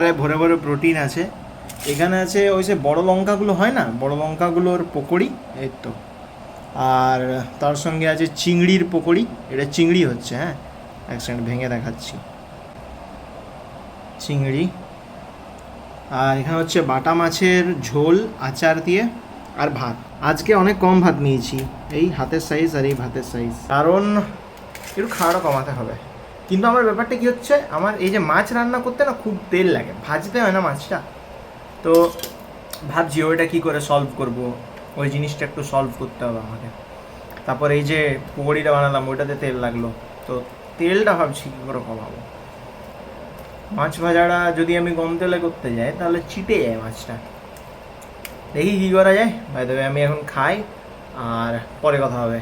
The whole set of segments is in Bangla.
ভরে ভরে প্রোটিন আছে। এখানে আছে ওই যে বড় লঙ্কাগুলো হয় না, বড় লঙ্কাগুলোর পকোড়ি, এই তো। আর তার সঙ্গে আছে চিংড়ির পকোড়ি, এটা চিংড়ি হচ্ছে, হ্যাঁ এক সেকেন্ড ভেঙে দেখাচ্ছি। চিংড়ি। আর এখানে হচ্ছে বাটা মাছের ঝোল আচার দিয়ে, আর ভাত। আজকে অনেক কম ভাত নিয়েছি, এই হাতের সাইজ আর এই ভাতের সাইজ, কারণ একটু খাওয়াটা কমাতে হবে। কিন্তু আমার ব্যাপারটা কী হচ্ছে, আমার এই যে মাছ রান্না করতে না খুব তেল লাগে, ভাজতে হয় না মাছটা, তো ভাবছি ওইটা কী করে সলভ করব, ওই জিনিসটা একটু সলভ করতে হবে আমাকে। তারপর এই যে পকোড়িটা বানালাম ওইটাতে তেল লাগলো, তো তেলটা ভাবছি কী করে কমাবো। মাছ ভাজাটা যদি আমি কম তেলে করতে যাই তাহলে চিটে যায় মাছটা, দেখি কী করা যায়। ভাই তবে আমি এখন খাই, আর পরে কথা হবে।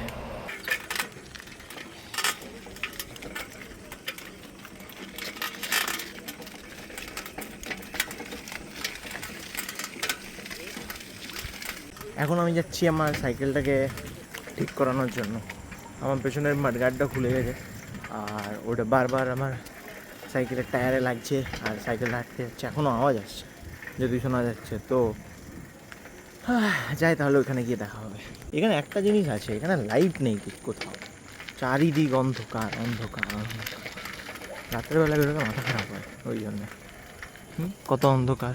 এখন আমি যাচ্ছি আমার সাইকেলটাকে ঠিক করানোর জন্য। আমার পেছনের মাডগার্ডটা খুলে গেছে, আর ওটা বারবার আমার সাইকেলের টায়ারে লাগছে, আর সাইকেল হাঁটতে যাচ্ছে, এখনও আওয়াজ আসছে, যদি শোনা যাচ্ছে। তো যাই তাহলে ওখানে গিয়ে দেখা হবে। এখানে একটা জিনিস আছে, এখানে লাইট নেই কোথাও, চারিদিক অন্ধকার অন্ধকার অন্ধকার। রাত্রেবেলা বেরোলে মাথা খারাপ হয় ওই জন্য। কত অন্ধকার।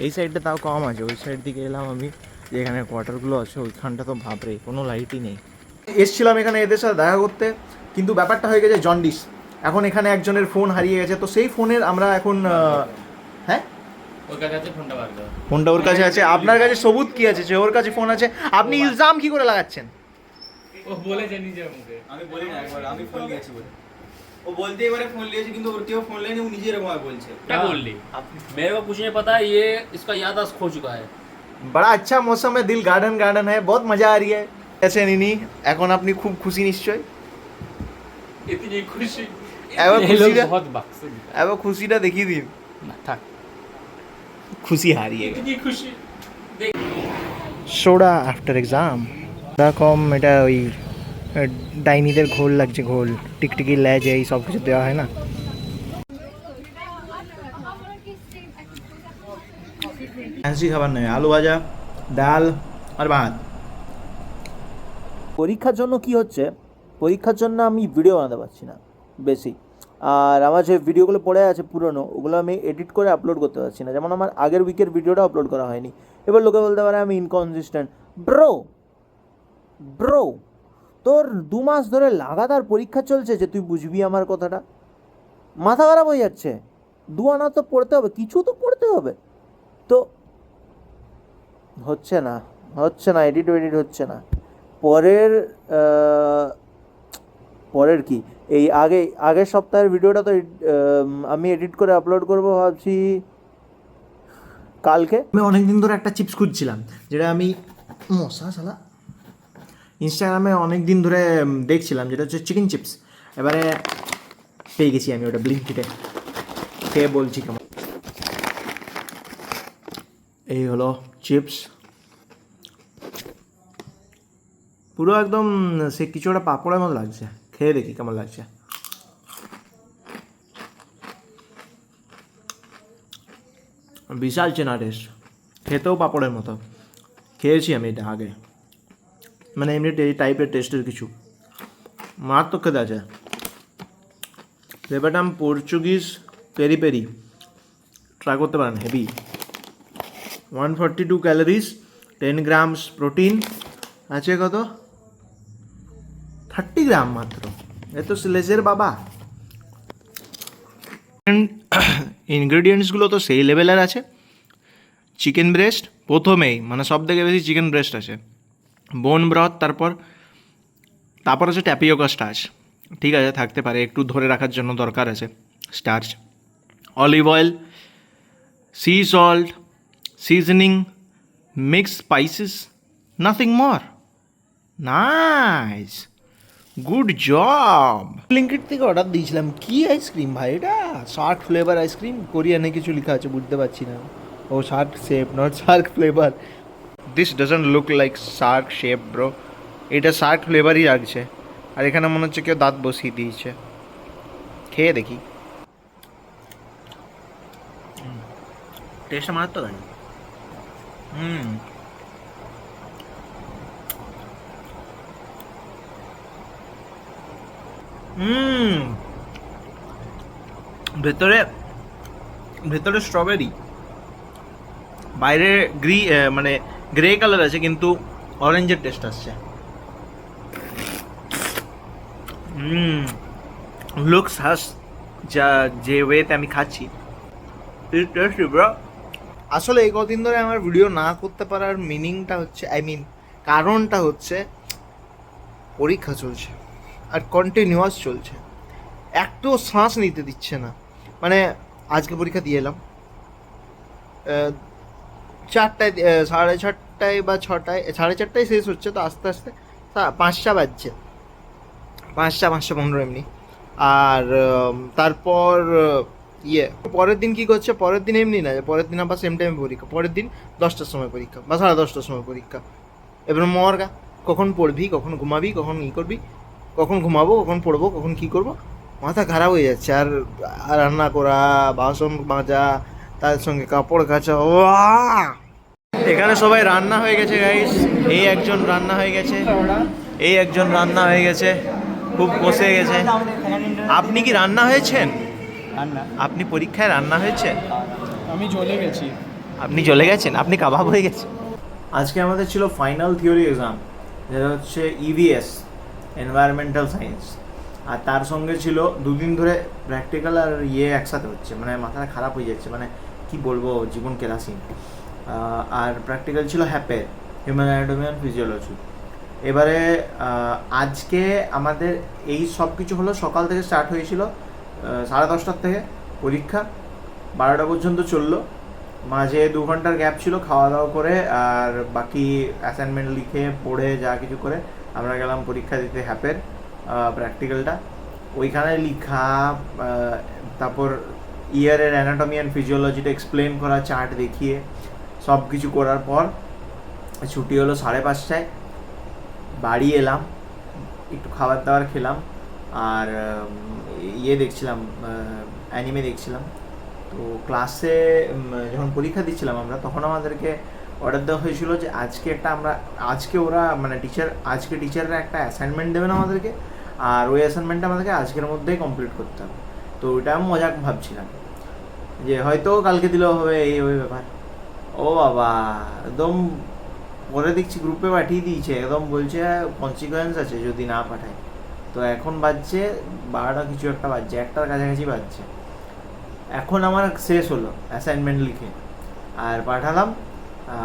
এই সাইডটা তাও কম আছে, ওই সাইড দিকে এলাম আমি, যেখানে কোয়ার্টারগুলো আছে ওইখানটা তো ভাবরে কোনো লাইটই নেই। এসছিলাম এখানে এদের সাথে দেখা করতে, কিন্তু ব্যাপারটা হয়ে গেছে জন্ডিস। এখন এখানে একজনের ফোন হারিয়ে গেছে, তো সেই ফোনের আমরা এখন হ্যাঁ ফোনটা ওর কাছে আছে। আপনার কাছে সবুত কি আছে যে ওর কাছে ফোন আছে? আপনি ইলজাম কি করে লাগাচ্ছেন? ও বলেছে নিজের মুখে, আমি বলি না একবার আমি ফোন লিয়েছি বলে। ও বলতেই পারে ফোন লিয়েছে, কিন্তু ওর কেউ ফোন लेने ও নিজে এরকম বলছে। क्या बोल ली? मेरे को कुछ नहीं पता, ये इसका याददाश्त खो चुका है। बड़ा अच्छा मौसम है, दिल गार्डन गार्डन है, बहुत मजा आ रही है। ऐसे নিনি এখন আপনি খুব খুশি নিশ্চয়? इतनी खुशी, এবার ये लोग খুশিটা बहुत बकचोद हैं। এবার খুশিটা দেখিয়ে দিন। ना था খুশি হারিয়ে গেছে। इतनी खुशी देख। সোডা আফটার এক্সাম এরকম, এটা ওই ডাইনিদের ঘোল লাগছে, ঘোল টিকটিকি লেজ এই সব কিছু দেওয়া হয় না। ফ্যান্সি খাবার নয়, আলু ভাজা, ডাল আর ভাত। পরীক্ষার জন্য কি হচ্ছে, পরীক্ষার জন্য আমি ভিডিও বানাতে পারছি না বেশি, আর আমার যে ভিডিওগুলো পড়ে আছে পুরনো, ওগুলো আমি এডিট করে আপলোড করতে পারছি না। যেমন আমার আগের উইকের ভিডিওটা আপলোড করা হয়নি। এবার লোকে বলতে পারে আমি ইনকনসিস্টেন্ট। ব্রো ব্রো তোর 2 মাস ধরে লাগাতার পরীক্ষা চলছে যে তুই বুঝবি আমার কথাটা? মাথা খারাপ হয়ে যাচ্ছে। 2 আনা তো পড়তে হবে, কিছু তো পড়তে হবে, তো হচ্ছে না এডিট হচ্ছে না। পরের পরের কি এই আগের সপ্তাহের ভিডিওটা তো আমি এডিট করে আপলোড করব ভাবছি কালকে। আমি অনেক দিন ধরে একটা চিপস খুঁজছিলাম, যেটা আমি ইনস্টাগ্রামে অনেক দিন ধরে দেখছিলাম, যেটা হচ্ছে চিকেন চিপস। এবারে পেয়ে গেছি আমি ওটা ব্লিঙ্কিটে, খেয়ে বলছি কেমন। এই হলো চিপস, পুরো একদম সে কিছু একটা পাঁপড়ের মতো লাগছে। খেয়ে দেখি কেমন লাগছে। বিশাল চেনা টেস্ট, খেতেও পাঁপড়ের মতো। খেয়েছি আমি এটা আগে, মানে এমনি এই টাইপের টেস্টের কিছু মারাত্মক খেতে আছে। ফ্লেভারটা পর্চুগিজ পেরি পেরি, ট্রাই করতে পারেন, হেভি। 142 ক্যালোরিজ, 10 গ্রামস প্রোটিন আছে, কত 30 গ্রাম মাত্র, এ তো লেজের বাবা। ইনগ্রেডিয়েন্টসগুলো তো সেই লেভেলের আছে। চিকেন ব্রেস্ট প্রথমেই, মানে সব থেকে বেশি চিকেন ব্রেস্ট আছে, বোন ব্রথ, তারপর আছে ট্যাপিওকা স্টার্চ, ঠিক আছে থাকতে পারে, একটু ধরে রাখার জন্য দরকার আছে starch. Olive oil, sea salt, seasoning, mix spices, nothing more. Nice, good job. Blinkit থেকে অর্ডার দিয়েছিলাম, কি আইসক্রিম ভাই এটা? শার্ক ফ্লেভার আইসক্রিম, কোরিয়ানে কিছু লেখা আছে বুঝতে পারছি না। Oh shark shape, not shark flavour. This doesn't look like shark shape bro, এটা শার্ক ফ্লেভারই লাগছে, আর এখানে মনে হচ্ছে কেউ দাঁত বসিয়ে দিয়েছে। খেয়ে দেখি। টেস্টটা মারাত্মক আছে। ভেতরে ভেতরে স্ট্রবেরি, বাইরে মানে গ্রে কালার আছে কিন্তু অরেঞ্জের টেস্ট আসছে। লুকস হাস যা যে ওয়েতে আমি খাচ্ছি, আসলে এই কদিন ধরে আমার ভিডিও না করতে পারার মিনিংটা হচ্ছে, কারণটা হচ্ছে পরীক্ষা চলছে আর কন্টিনিউয়াস চলছে, একটু শ্বাস নিতে দিচ্ছে না। মানে আজকে পরীক্ষা দিয়ে এলাম 4টায়, 4:30 বা 6টায়, 4:30টায় শেষ হচ্ছে, তো আস্তে আস্তে 5টা বাজছে, 5:15 এমনি। আর তারপর পরের দিন কী করছে, পরের দিন এমনি না, পরের দিন আবার সেম টাইমে পরীক্ষা, পরের দিন 10টার সময় পরীক্ষা বা 10:30টার সময় পরীক্ষা। এবার মরগা, কখন পড়বি, কখন ঘুমাবি, কখন করবি, কখন ঘুমাবো, কখন পড়বো, কখন কী করবো, মাথা খারাপ হয়ে যাচ্ছে। আর রান্না করা, বাসন মাজা, তার সঙ্গে কাপড় কাচা। এখানে সবাই রান্না হয়ে গেছে গাইস, এই একজন রান্না হয়ে গেছে, এই একজন রান্না হয়ে গেছে, খুব কষে গেছে। আপনি কি রান্না হয়েছেন? আপনি পরীক্ষায় রান্না হয়েছে? আমি জ্বলে গেছি। আপনি জ্বলে গেছেন, আপনি কাবাব হয়ে গেছেন। আজকে আমাদের ছিল ফাইনাল থিওরি এক্সাম, যেটা হচ্ছে ইভিএস, এনভায়রনমেন্টাল সায়েন্স, আর তার সঙ্গে ছিল 2 দিন ধরে প্র্যাকটিক্যাল আর একসাথে হচ্ছে, মানে মাথাটা খারাপ হয়ে যাচ্ছে, মানে কি বলবো, জীবন কেরাসিন। আর প্র্যাকটিক্যাল ছিল হ্যাপের, হিউম্যান অ্যানাটমি অ্যান্ড ফিজিওলজি। এবারে আজকে আমাদের এই সব কিছু হলো, সকাল থেকে স্টার্ট হয়েছিল 10:30টার থেকে পরীক্ষা, 12টা পর্যন্ত চললো, মাঝে 2 ঘন্টার গ্যাপ ছিল খাওয়া দাওয়া করে, আর বাকি অ্যাসাইনমেন্ট লিখে পড়ে যা কিছু করে আমরা গেলাম পরীক্ষা দিতে হ্যাপের প্র্যাকটিক্যালটা। ওইখানে লিখা, তারপর ইয়ারের অ্যানাটমি অ্যান্ড ফিজিওলজিটা এক্সপ্লেন করা, চার্ট দেখিয়ে সব কিছু করার পর ছুটি হলো 5:30টায়। বাড়ি এলাম, একটু খাবার দাবার খেলাম, আর দেখছিলাম, অ্যানিমে দেখছিলাম। তো ক্লাসে যখন পরীক্ষা দিচ্ছিলাম আমরা, তখন আমাদেরকে অর্ডার দেওয়া হয়েছিল যে আজকে ওরা মানে টিচাররা একটা অ্যাসাইনমেন্ট দেবেন আমাদেরকে, আর ওই অ্যাসাইনমেন্টটা আমাদেরকে আজকের মধ্যেই কমপ্লিট করতে হবে। তো ওইটা আমি মজাক ভাবছিলাম যে হয়তো কালকে দিলেও হবে, ওই ব্যাপার। ও বাবা, একদম পরে দেখছি গ্রুপে পাঠিয়ে দিয়েছে, একদম বলছে কনসিকুয়েন্স আছে যদি না পাঠায়। তো এখন বাজছে 12টা কিছু একটা বাজছে, 1টার কাছাকাছি বাজছে। এখন আমার শেষ হলো অ্যাসাইনমেন্ট লিখে আর পাঠালাম,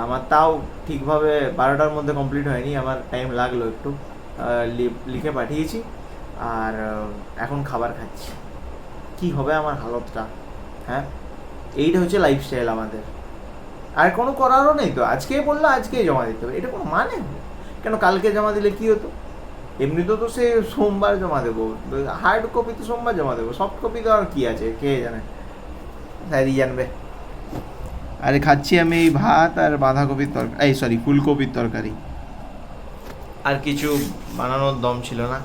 আমার তাও ঠিকভাবে 12টার মধ্যে কমপ্লিট হয়নি, আমার টাইম লাগলো একটু, লিখে পাঠিয়েছি। আর এখন খাবার খাচ্ছি, কি হবে আমার হালতটা। হ্যাঁ, এইটা হচ্ছে লাইফস্টাইল আমাদের, আর কোনো করারও নেই। তো আজকেই বললো আজকেই জমা দিতে হবে, এটা কোনো মানে হলো? কেন কালকে জমা দিলে কি হতো? এমনিতেও তো সে সোমবার জমা দেবো, হার্ড কপি তো সোমবার জমা দেবো, সফট কপি তো আর কি আছে, কে জানে, স্যারই জানবে। আরে খাচ্ছি আমি এই ভাত আর বাঁধাকপির তরকারি, ফুলকপির তরকারি, আর কিছু বানানোর দম ছিল না,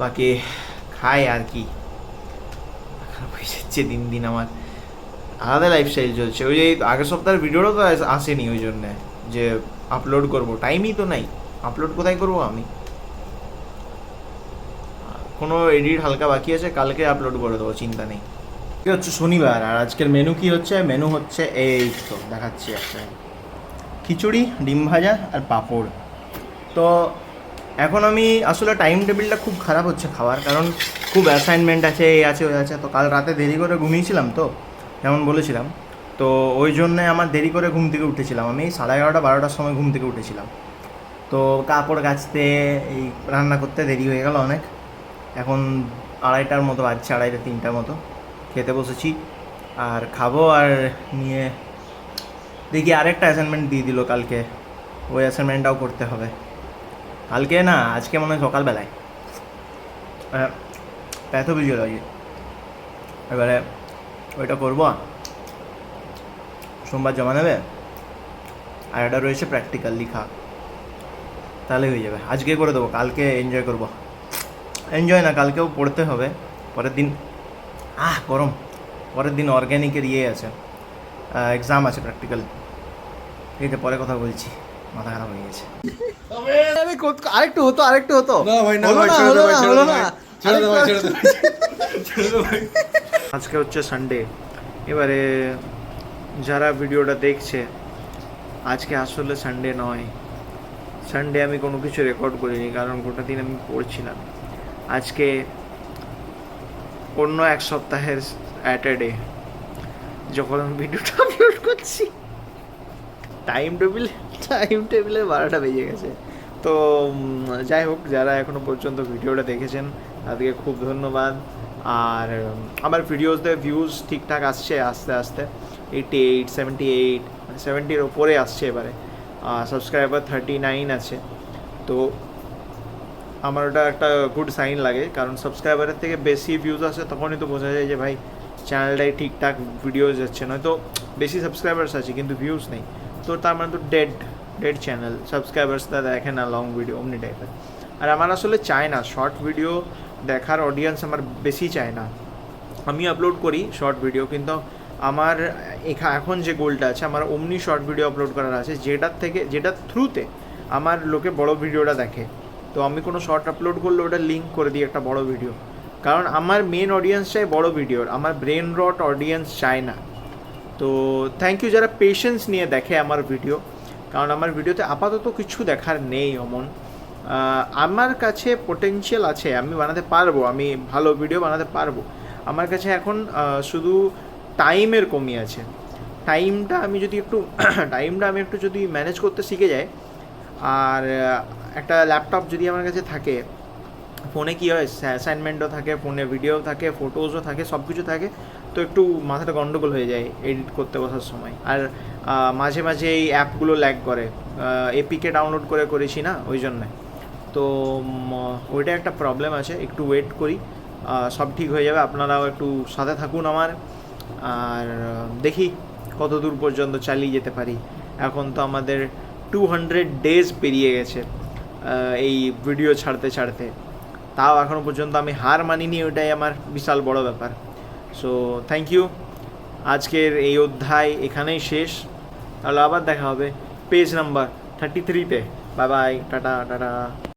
বাকি খাই আর কি। খারাপ হয়ে যাচ্ছে দিন দিন, আমার আলাদা লাইফস্টাইল চলছে। ওই যে আগের সপ্তাহের ভিডিওটা তো আসেনি, ওই জন্যে যে আপলোড করব, টাইমই তো নাই, আপলোড কোথায় করবো আমি। কোনো এডিট হালকা বাকি আছে, কালকে আপলোড করে দেবো, চিন্তা নেই। কি হচ্ছে শনিবার, আর আজকের মেনু কি হচ্ছে? মেনু হচ্ছে এই তো দেখাচ্ছি, একটা খিচুড়ি, ডিম ভাজা আর পাঁপড়। তো এখন আমি আসলে টাইম টেবিলটা খুব খারাপ হচ্ছে খাওয়ার, কারণ খুব অ্যাসাইনমেন্ট আছে, এই আছে ওই আছে। তো কাল রাতে দেরি করে ঘুমিয়েছিলাম, তো যেমন বলেছিলাম, তো ওই জন্যে আমার দেরি করে ঘুম থেকে উঠেছিলাম, আমি 11:30 12টার সময় ঘুম থেকে উঠেছিলাম। তো কাপড় কাচতে, এই রান্না করতে দেরি হয়ে গেল অনেক। এখন 2:30টার মতো বাজছে, 2:30 3টার মতো। খেতে বসেছি আর খাবো, আর নিয়ে দেখি আরেকটা অ্যাসাইনমেন্ট দিয়ে দিল কালকে, ওই অ্যাসাইনমেন্টটাও করতে হবে কালকে, না আজকে মনে হয় সকালবেলায়, প্যাথোফিজিওলজি। এবারে ওইটা করবো, সোমবার জমা নেবে, আর এটা রয়েছে প্র্যাকটিক্যাল লিখা, তাহলে হয়ে যাবে। আজকে করে দেবো, কালকে এনজয় করবো। এনজয় না, কালকেও পড়তে হবে। পরের দিন গরম, পরের দিন অর্গ্যানিকের আছে, এক্সাম আছে প্র্যাকটিক্যাল। ঠিক আছে, পরে কথা বলছি, মাথা খারাপ হয়ে গেছে। আরেকটু হতো না ভাই, না হলো ভাই, না, ছেড়ে হলো দে ভাই, না, ছেড়ে হলো দে না। ভাই, ছেড়ে দে ভাই, ছেড়ে দে ভাই, ছেড়ে দে ভাই। আজকে হচ্ছে সানডে। এবারে যারা ভিডিওটা দেখছে, আজকে আসলে সানডে নয়। সানডে আমি কোনো কিছু রেকর্ড করিনি, কারণ গোটা দিন আমি পড়ছিলাম। আজকে অন্য এক সপ্তাহের স্যাটারডে, যখন আমি ভিডিওটা আপলোড করছি, টাইম টেবিলে 12টা বেজে গেছে। তো যাই হোক, যারা এখনো পর্যন্ত ভিডিওটা দেখেছেন তাদেরকে খুব ধন্যবাদ। আর আমার ভিডিওসতে ভিউজ ঠিকঠাক আসছে আস্তে আস্তে, 88, 78, মানে 70-র ওপরে আসছে এবারে। সাবস্ক্রাইবার 39 আছে। তো আমার ওটা একটা গুড সাইন লাগে, কারণ সাবস্ক্রাইবারের থেকে বেশি ভিউজ আসে তখনই তো বোঝা যায় যে ভাই চ্যানেলটাই ঠিকঠাক ভিডিও যাচ্ছে। নয়তো বেশি সাবস্ক্রাইবার্স আছে কিন্তু ভিউজ নেই, তো তার মানে তো ডেড চ্যানেল। সাবস্ক্রাইবার্সটা দেখে না লং ভিডিও, অমনি টাইপের। আর আমার আসলে চায় না শর্ট ভিডিও দেখার অডিয়েন্স, আমার বেশি চায় না। আমি আপলোড করি শর্ট ভিডিও, কিন্তু আমার এখন যে গোলটা আছে, আমার অমনি শর্ট ভিডিও আপলোড করার আছে, যেটার থ্রুতে আমার লোকে বড় ভিডিওটা দেখে। তো আমি কোনো শর্ট আপলোড করলে ওটা লিঙ্ক করে দিই একটা বড় ভিডিও, কারণ আমার মেন অডিয়েন্স চাই বড় ভিডিওর, আমার ব্রেন রট অডিয়েন্স চায় না। তো থ্যাংক ইউ যারা পেশেন্স নিয়ে দেখে আমার ভিডিও, কারণ আমার ভিডিওতে আপাতত কিছু দেখার নেই অমন। আমার কাছে পোটেনশিয়াল আছে, আমি বানাতে পারবো, আমি ভালো ভিডিও বানাতে পারবো। আমার কাছে এখন শুধু টাইমের কমি আছে। টাইমটা আমি একটু যদি ম্যানেজ করতে শিখে যাই, আর একটা ল্যাপটপ যদি আমার কাছে থাকে, ফোনে কী হয়, অ্যাসাইনমেন্টও থাকে, ফোনে ভিডিও থাকে, ফটোজও থাকে, সব কিছু থাকে, তো একটু মাথাটা গন্ডগোল হয়ে যায় এডিট করতে বসার সময়। আর মাঝে মাঝে এই অ্যাপগুলো ল্যাগ করে, এপিকে ডাউনলোড করেছি না, ওই জন্যে। তো ওইটা একটা প্রবলেম আছে, একটু ওয়েট করি, সব ঠিক হয়ে যাবে। আপনারাও একটু সাথে থাকুন আমার, আর দেখি কত দূর পর্যন্ত চালিয়ে যেতে পারি। এখন তো আমাদের 200 ডেজ পেরিয়ে গেছে এই ভিডিও ছাড়তে, তাও এখনও পর্যন্ত আমি হার মানিনি, ওটাই আমার বিশাল বড় ব্যাপার। So thank you. আজকের এই অধ্যায় এখানেই শেষ, তাহলে আবার দেখা হবে পেজ নাম্বার 33-তে। Bye bye, tata.